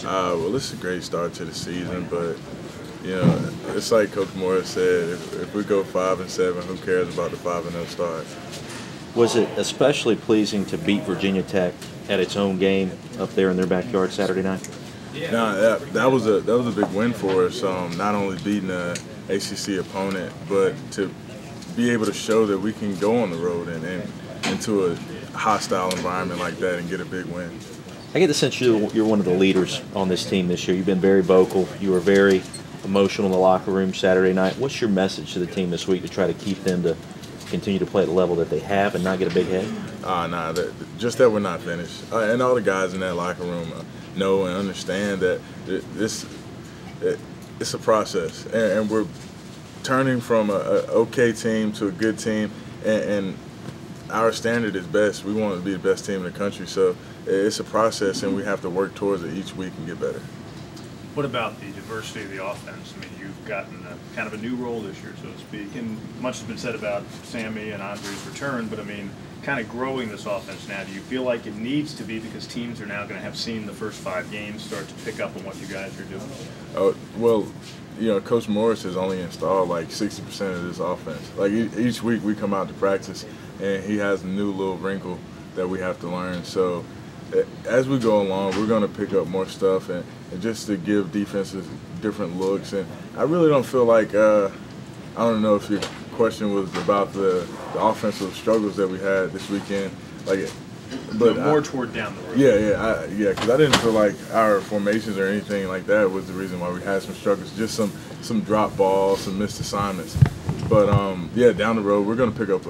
Well, it's a great start to the season, but you know, it's like Coach Morris said, if we go 5-7, who cares about the 5-0 start? Was it especially pleasing to beat Virginia Tech at its own game up there in their backyard Saturday night? No, that was a big win for us. Not only beating a ACC opponent, but to be able to show that we can go on the road and into a hostile environment like that and get a big win. I get the sense you're one of the leaders on this team this year. You've been very vocal. You were very emotional in the locker room Saturday night. What's your message to the team this week to try to keep them to continue to play at the level that they have and not get a big head? Just that we're not finished. And all the guys in that locker room know and understand that it's a process. And we're turning from an okay team to a good team, and our standard is best. We want to be the best team in the country, so it's a process, and we have to work towards it each week and get better. What about the diversity of the offense? I mean, you've gotten kind of a new role this year, so to speak, and much has been said about Sammy and Andre's return, but I mean, kind of growing this offense now, do you feel like it needs to be because teams are now going to have seen the first 5 games start to pick up on what you guys are doing? Oh, well, you know, Coach Morris has only installed like 60% of this offense. Like each week we come out to practice and he has a new little wrinkle that we have to learn. So as we go along, we're going to pick up more stuff and just to give defenses different looks. And I really don't feel like, I don't know if your question was about the offensive struggles that we had this weekend. But more toward down the road. Yeah, because I didn't feel like our formations or anything like that was the reason why we had some struggles. Just some drop balls, some missed assignments. But down the road we're going to pick up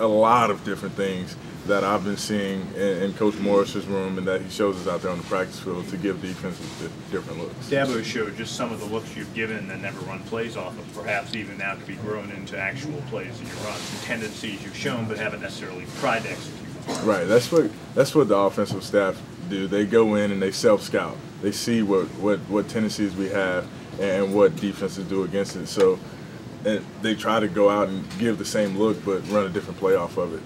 a lot of different things that I've been seeing in Coach Morris's room and that he shows us out there on the practice field to give defenses different looks. Dabo showed just some of the looks you've given and never run plays off of, perhaps even now to be grown into actual plays in your runs and tendencies you've shown but haven't necessarily tried to execute. Right, that's what the offensive staff do. They go in and they self-scout. They see what tendencies we have and what defenses do against it. So and they try to go out and give the same look but run a different play off of it.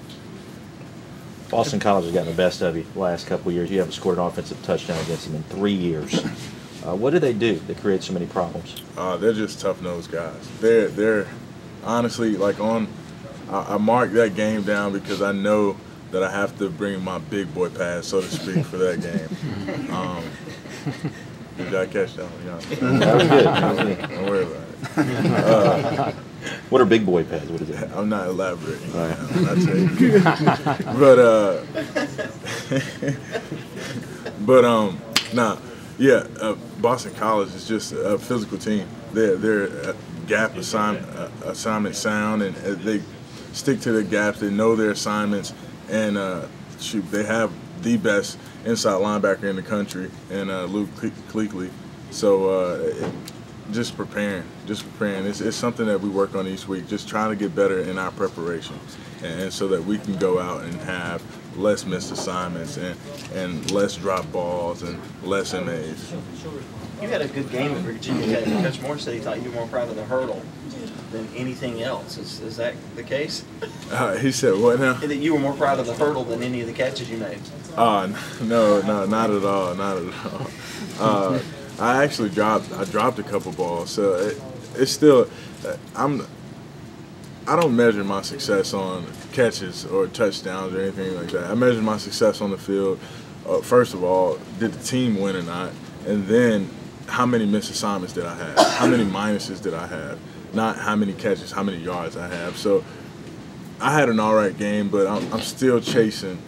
Boston College has gotten the best of you the last couple of years. You haven't scored an offensive touchdown against them in 3 years. What do they do that create so many problems? They're just tough-nosed guys. They're honestly, like I marked that game down because I know that I have to bring my big boy pass, so to speak, for that game. Did y'all catch that one? That was good. Don't worry about it. What are big boy pads? What is it? I'm not elaborating. All right. I'm not saying. Boston College is just a physical team. They're gap assignment sound, and they stick to their gaps. They know their assignments, and they have the best inside linebacker in the country, and Luke Kuechly. So just preparing. It's something that we work on each week, just trying to get better in our preparation, and so that we can go out and have less missed assignments and less drop balls and less MAs. You had a good game in Virginia Tech. Coach Moore said he thought you were more proud of the hurdle than anything else. Is that the case? He said what now? That you were more proud of the hurdle than any of the catches you made. No, not at all, not at all. I actually dropped a couple balls, so it's still I don't measure my success on catches or touchdowns or anything like that. I measure my success on the field. First of all, did the team win or not, and then how many missed assignments did I have? How many minuses did I have? Not how many catches, how many yards I have. So I had an all right game, but I'm still chasing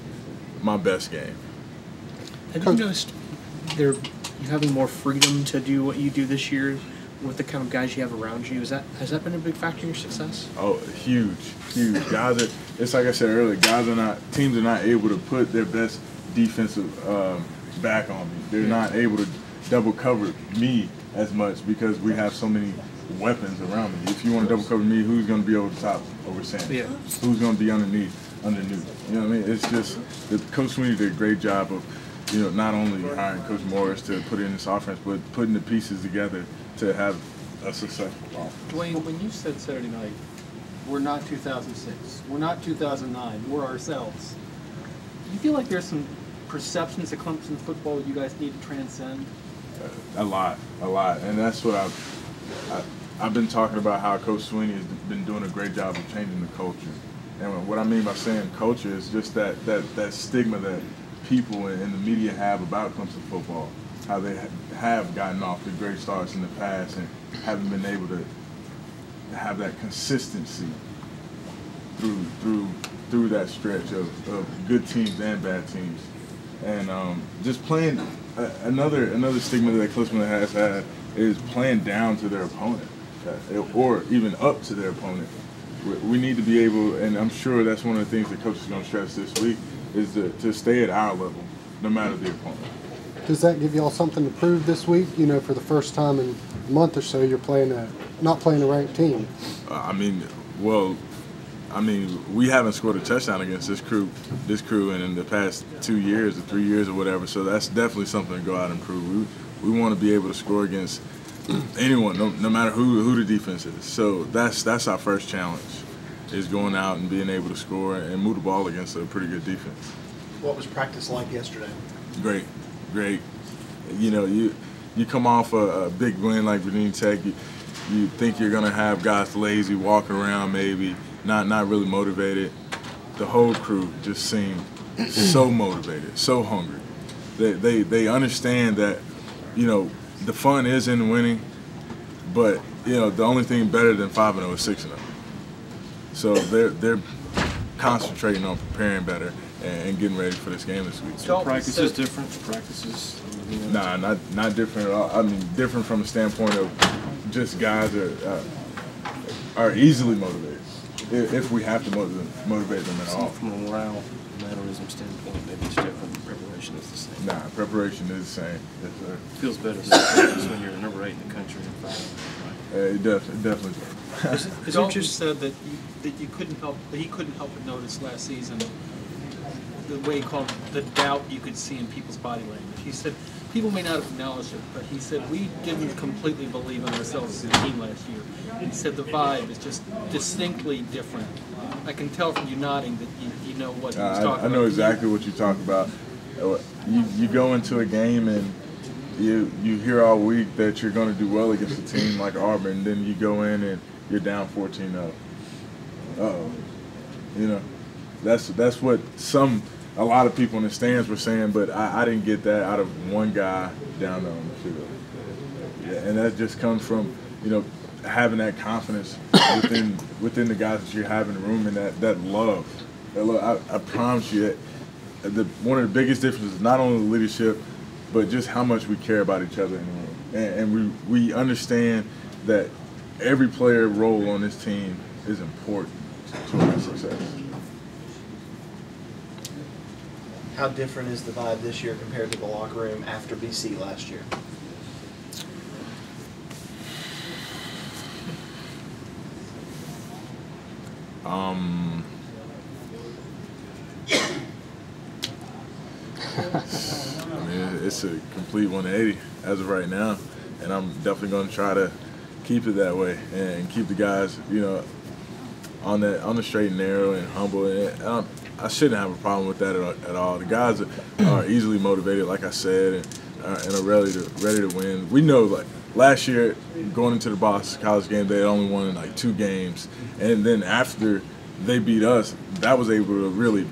my best game. Have you noticed you're having more freedom to do what you do this year with the kind of guys you have around you? Has that been a big factor in your success? Oh, huge. Guys it's like I said earlier, teams are not able to put their best defensive back on me. They're not able to double cover me as much because we have so many weapons around me. If you want to double cover me, who's going to be over the top over Sam? Yeah. Who's going to be underneath? You know what I mean? It's just Coach Sweeney did a great job of, not only hiring Coach Morris to put in this offense, but putting the pieces together to have a successful offense. Dwayne, when you said Saturday night, we're not 2006, we're not 2009, we're ourselves. Do you feel like there's some perceptions of Clemson football you guys need to transcend? A lot, and that's what I've been talking about, how Coach Sweeney has been doing a great job of changing the culture. And what I mean by saying culture is just that stigma that people in the media have about Clemson football, how they have gotten off to great starts in the past and haven't been able to have that consistency through that stretch of good teams and bad teams. And just playing, another stigma that Clemson has had is playing down to their opponent, or even up to their opponent. We need to be able, and I'm sure that's one of the things that Coach is going to stress this week, is to stay at our level, no matter the opponent. Does that give y'all something to prove this week? You know, for the first time in a month or so, you're not playing a ranked team. We haven't scored a touchdown against this crew in the past 2 years or 3 years or whatever. So that's definitely something to go out and prove. We want to be able to score against anyone, no matter who the defense is. So that's our first challenge, is going out and being able to score and move the ball against a pretty good defense. What was practice like yesterday? Great. You know, you come off a big win like Virginia Tech. You think you're gonna have guys lazy, walking around, maybe not really motivated. The whole crew just seemed so motivated, so hungry. They understand that, you know, the fun is in winning, but you know the only thing better than 5-0 is 6-0. So they're concentrating on preparing better and getting ready for this game this week. So practice is different. Practices. Nah, not different at all. I mean, different from the standpoint of just guys are easily motivated if we have to motivate them at all. From a morale, mannerism standpoint, maybe it's different. Preparation is the same. Nah, preparation is the same. Yes, sir. Feels better when you're number 8 in the country. It definitely does. Dalton just said that he couldn't help but notice last season the way he called it, the doubt you could see in people's body language. He said people may not have acknowledged it, but he said we didn't completely believe in ourselves as a team last year. He said the vibe is just distinctly different. I can tell from you nodding that you know what he was talking about. I know exactly what you're talking about. You go into a game and you hear all week that you're going to do well against a team like Auburn, and then you go in and you're down 14-0. Uh-oh. You know, that's what a lot of people in the stands were saying, but I didn't get that out of one guy down there on the field. Yeah, and that just comes from, you know, having that confidence within the guys that you have in the room, and that love. I promise you, one of the biggest differences is not only the leadership, but just how much we care about each other in the room. And we understand that every player role on this team is important to our success. How different is the vibe this year compared to the locker room after BC last year? It's a complete 180 as of right now, and I'm definitely going to try to keep it that way and keep the guys, you know, on the straight and narrow and humble. And I shouldn't have a problem with that at all. The guys are easily motivated, like I said, and are ready to win. We know, like last year, going into the Boston College game, they had only won like 2 games, and then after they beat us, that was able to really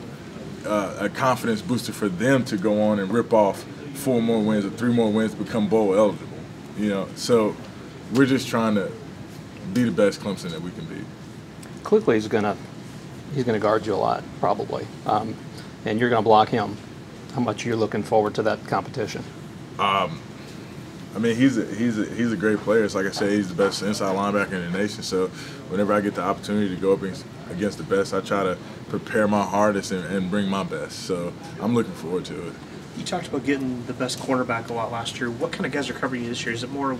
a confidence booster for them to go on and rip off 4 more wins or 3 more wins to become bowl eligible. You know, so we're just trying to be the best Clemson that we can be. Clearly, he's gonna guard you a lot, probably, and you're gonna block him. How much are you looking forward to that competition? I mean, he's a great player. It's like I said, he's the best inside linebacker in the nation. So whenever I get the opportunity to go up against the best, I try to prepare my hardest and bring my best. So I'm looking forward to it. You talked about getting the best cornerback a lot last year. What kind of guys are covering you this year? Is it more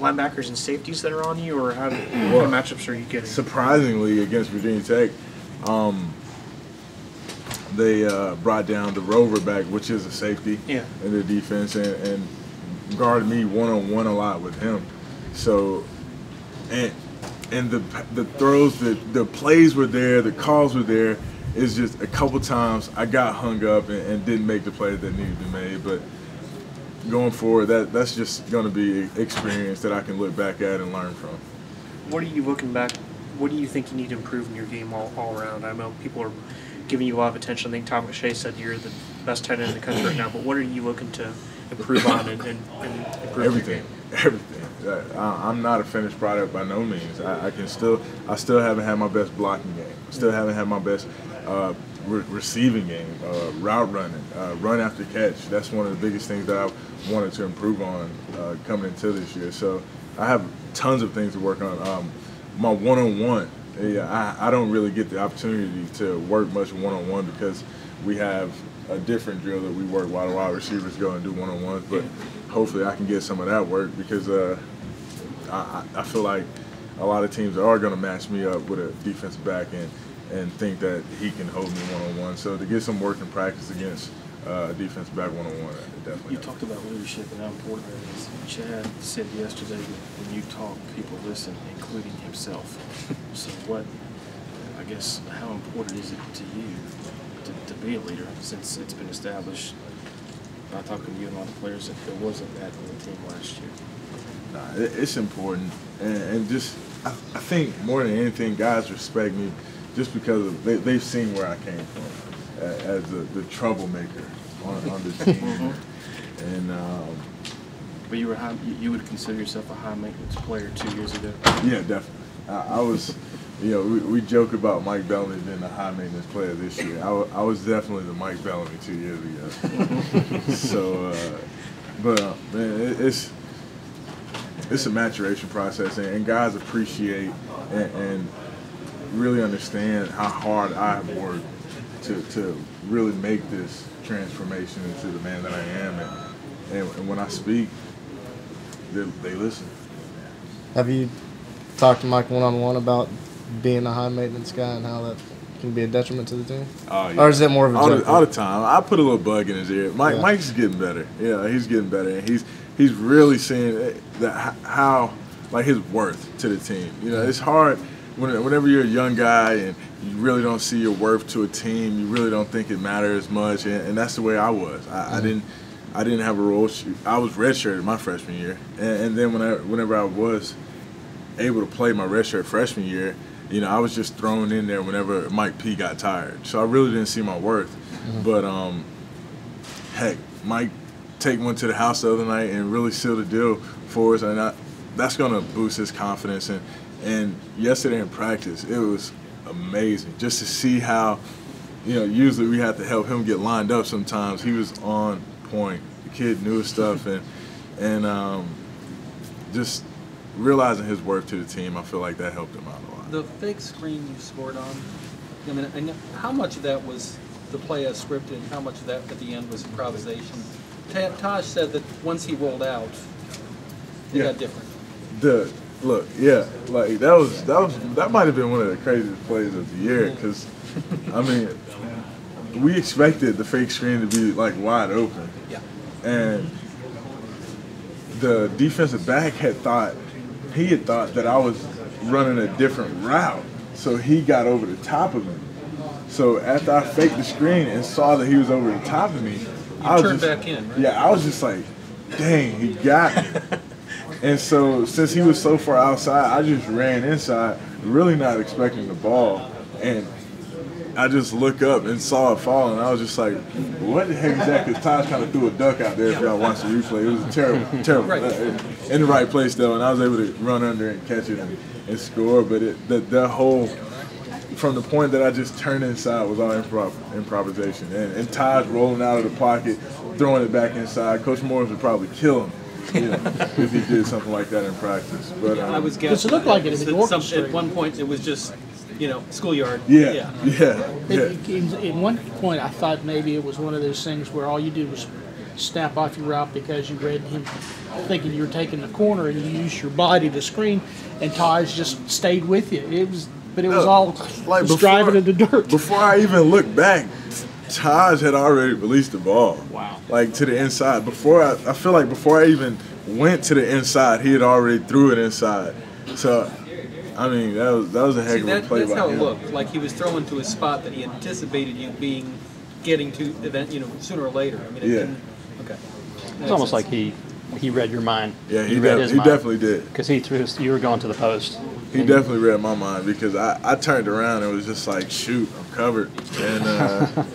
linebackers and safeties that are on you, or what kind of matchups are you getting? Surprisingly, against Virginia Tech, they brought down the rover back, which is a safety in their defense, and guarded me one-on-one a lot with him. So, and the throws, the plays were there, the calls were there, it's just a couple times I got hung up and didn't make the plays that needed to be made. But going forward, that's just going to be experience that I can look back at and learn from. What are you looking back? What do you think you need to improve in your game all around? I know people are giving you a lot of attention. I think Tom McShay said you're the best tight end in the country right now. But what are you looking to improve on and improve Everything. your game? Everything. I'm not a finished product by no means. I still haven't had my best blocking game. I still haven't had my best receiving game, route running, run after catch. That's one of the biggest things that I wanted to improve on coming into this year. So I have tons of things to work on. My one-on-one, I don't really get the opportunity to work much one-on-one because we have a different drill that we work while the wide receivers go and do one-on-ones. But hopefully I can get some of that work because I feel like a lot of teams are going to match me up with a defensive back and think that he can hold me one-on-one. So to get some work and practice against a defensive back one-on-one, definitely. You talked about leadership and how important it is. Chad said yesterday that when you talk, people listen, including himself. So how important is it to you to be a leader since it's been established by talking to you and a lot of players that there wasn't that in the team last year? Nah, it's important. And just, I think more than anything, guys respect me just because they've seen where I came from as the troublemaker on the team. And but you would consider yourself a high maintenance player 2 years ago? Yeah, definitely. I was, we joke about Mike Bellamy being a high maintenance player this year. I was definitely the Mike Bellamy 2 years ago. So, man, it's a maturation process, and guys appreciate and really understand how hard I have worked to really make this transformation into the man that I am. And when I speak, they listen. Have you talked to Mike one-on-one about being a high-maintenance guy and how that can be a detriment to the team? Oh, yeah. Or is it more of a joke? All the time. I put a little bug in his ear. Mike's getting better. Yeah, he's getting better. And he's really seeing how his worth to the team. It's hard whenever you're a young guy and you really don't see your worth to a team. You really don't think it matters much, and that's the way I was. I didn't have a role. I was redshirted my freshman year, and then whenever I was able to play my redshirt freshman year, I was just thrown in there whenever Mike P got tired. So I really didn't see my worth. Mm-hmm. But heck, Mike take one to the house the other night and really seal the deal for us, and that's going to boost his confidence. And yesterday in practice, it was amazing just to see how, usually we have to help him get lined up sometimes. He was on point. The kid knew his stuff, and just realizing his worth to the team, I feel like that helped him out a lot. The fake screen you scored on, and how much of that was the play as scripted, and how much of that at the end was improvisation? Taj said that once he rolled out, it got different. That might have been one of the craziest plays of the year because, we expected the fake screen to be wide open. Yeah. And the defensive back had thought that I was running a different route, so he got over the top of me. So after I faked the screen and saw that he was over the top of me, I was back in, right? Yeah, I was just like, dang, he got me. And so since he was so far outside, I just ran inside, really not expecting the ball. And I just looked up and saw it fall, and I was just like, what the heck is that? Because Taj kind of threw a duck out there if y'all watch the replay. It was terrible. Right. In the right place, though, and I was able to run under and catch it and score. But that whole, from the point that I just turned inside, was all improvisation. And Taj rolling out of the pocket, throwing it back inside. Coach Morris would probably kill him if he did something like that in practice. But I was guessing. It looked like it had been orchestrated. At one point, it was just, schoolyard. Yeah. At one point, I thought maybe it was one of those things where all you did was snap off your route because you read him thinking you were taking the corner and you used your body to screen, and Taj just stayed with you. It was all driving in the dirt. Before I even looked back, Taj had already released the ball. Wow. To the inside. I feel like before I even went to the inside, he had already threw it inside. So I mean, that was a heck of a play that's by how him. it looked. Like he was throwing to a spot that he anticipated you getting to sooner or later. I mean, it Yeah. didn't. Okay. It's almost like he read your mind. Yeah, he read his mind. definitely did. Because you were going to the post. He definitely read my mind because I turned around and was just like, shoot, I'm covered. And,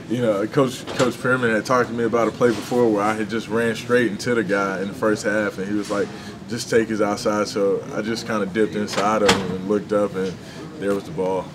you know, Coach Perriman had talked to me about a play before where I had just ran straight into the guy in the first half, and he was like, just take his outside. So I just kind of dipped inside of him and looked up, and there was the ball.